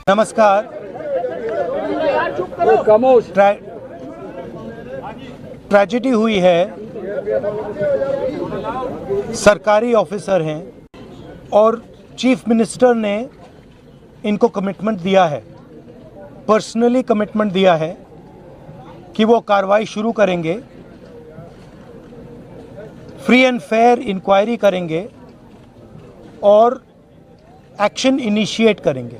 नमस्कार। ट्रेजेडी हुई है, सरकारी ऑफिसर हैं और चीफ मिनिस्टर ने इनको कमिटमेंट दिया है, पर्सनली कमिटमेंट दिया है कि वो कार्रवाई शुरू करेंगे, फ्री एंड फेयर इंक्वायरी करेंगे और एक्शन इनिशिएट करेंगे।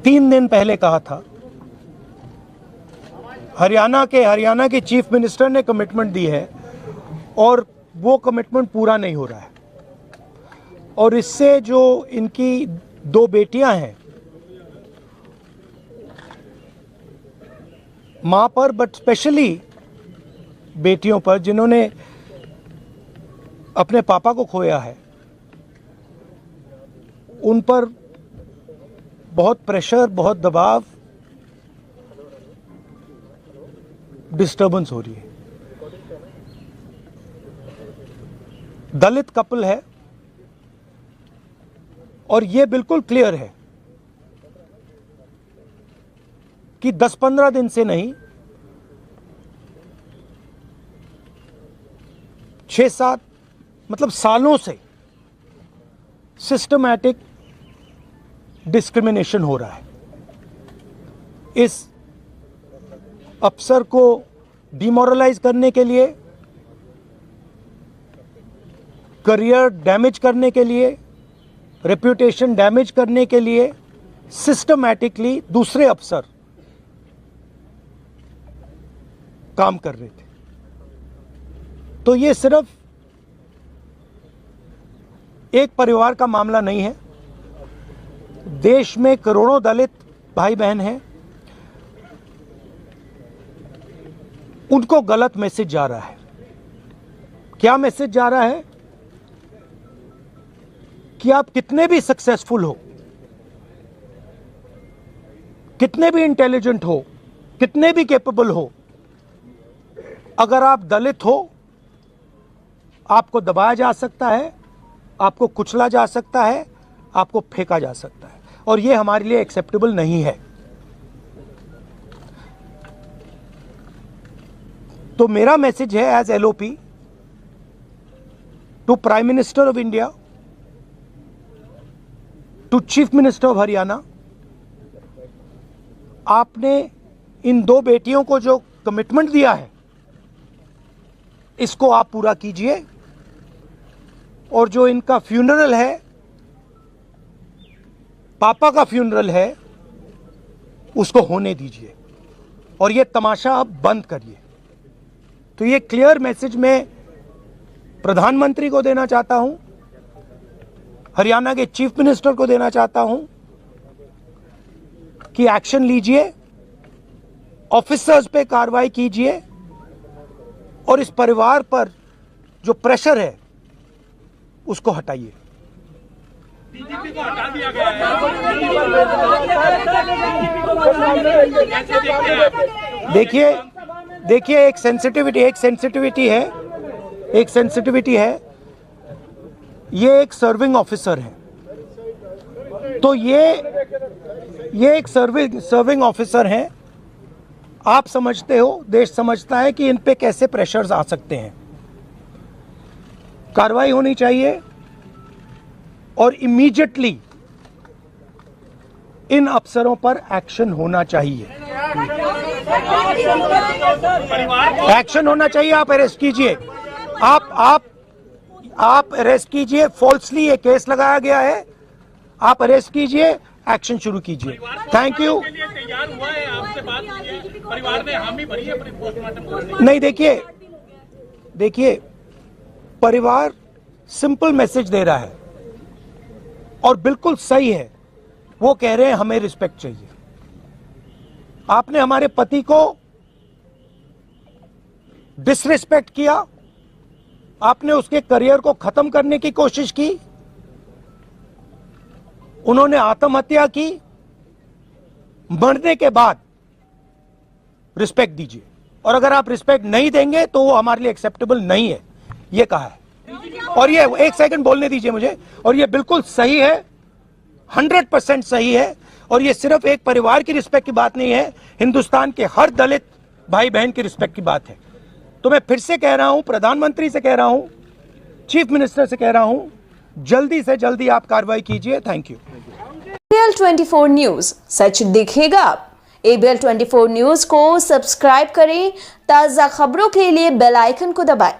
3 दिन पहले कहा था, हरियाणा के चीफ मिनिस्टर ने कमिटमेंट दी है और वो कमिटमेंट पूरा नहीं हो रहा है। और इससे जो इनकी 2 बेटियां हैं, मां पर बट स्पेशली बेटियों पर जिन्होंने अपने पापा को खोया है, उन पर बहुत प्रेशर, बहुत दबाव, डिस्टर्बेंस हो रही है। दलित कपल है और ये बिल्कुल क्लियर है कि 10-15 दिन से नहीं, 6-7 मतलब सालों से सिस्टमैटिक डिस्क्रिमिनेशन हो रहा है। इस अफसर को डिमोरलाइज करने के लिए, करियर डैमेज करने के लिए, रेप्यूटेशन डैमेज करने के लिए सिस्टमैटिकली दूसरे अफसर काम कर रहे थे। तो ये सिर्फ एक परिवार का मामला नहीं है, देश में करोड़ों दलित भाई बहन हैं, उनको गलत मैसेज जा रहा है। क्या मैसेज जा रहा है? कि आप कितने भी सक्सेसफुल हो, कितने भी इंटेलिजेंट हो, कितने भी कैपेबल हो, अगर आप दलित हो, आपको दबाया जा सकता है, आपको कुचला जा सकता है, आपको फेंका जा सकता है, और यह हमारे लिए एक्सेप्टेबल नहीं है। तो मेरा मैसेज है as LOP to prime minister of India, to chief minister of Haryana, आपने इन 2 बेटियों को जो कमिटमेंट दिया है, इसको आप पूरा कीजिए, और जो इनका फ्यूनरल है, पापा का फ्यूनरल है, उसको होने दीजिए और ये तमाशा अब बंद करिए। तो ये क्लियर मैसेज मैं प्रधानमंत्री को देना चाहता हूं, हरियाणा के चीफ मिनिस्टर को देना चाहता हूं कि एक्शन लीजिए, ऑफिसर्स पे कार्रवाई कीजिए और इस परिवार पर जो प्रेशर है उसको हटाइए। डीजीपी को हटा दिया गया है। देखिए एक सेंसिटिविटी है, ये एक सर्विंग ऑफिसर है, तो ये एक सर्विंग ऑफिसर हैं। आप समझते हो, देश समझता है कि इन पे कैसे प्रेशर्स आ सकते हैं। कार्रवाई होनी चाहिए और इमीडिएटली इन अफसरों पर एक्शन होना चाहिए। एक्शन होना चाहिए। आप अरेस्ट कीजिए, आप अरेस्ट कीजिए। फॉल्सली ये केस लगाया गया है, आप अरेस्ट कीजिए, एक्शन शुरू कीजिए। Thank you. तैयार हुआ है, आपसे बात हुई है, परिवार ने हामी भरी है पोस्टमार्टम करने। नहीं, देखिए परिवार सिंपल मैसेज दे रहा है और बिल्कुल सही है। वो कह रहे हैं हमें रिस्पेक्ट चाहिए। आपने हमारे पति को डिसरिस्पेक्ट किया, आपने उसके करियर को खत्म करने की कोशिश की, उन्होंने आत्महत्या की। मरने के बाद रिस्पेक्ट दीजिए, और अगर आप रिस्पेक्ट नहीं देंगे तो वो हमारे लिए एक्सेप्टेबल नहीं है, ये कहा है। और ये एक सेकंड बोलने दीजिए मुझे, और ये बिल्कुल सही है, 100% सही है। और ये सिर्फ एक परिवार की रिस्पेक्ट की बात नहीं है, हिंदुस्तान के हर दलित भाई बहन की रिस्पेक्ट की बात है। तो मैं फिर से कह रहा हूं, प्रधानमंत्री से कह रहा हूं, चीफ मिनिस्टर से कह रहा हूं, जल्दी से जल्दी आप कार्रवाई कीजिए। Thank you. ABL 24 न्यूज, सच दिखेगा अब। ABL 24 न्यूज को सब्सक्राइब करें, ताजा खबरों के लिए बेल आइकन को दबाएं।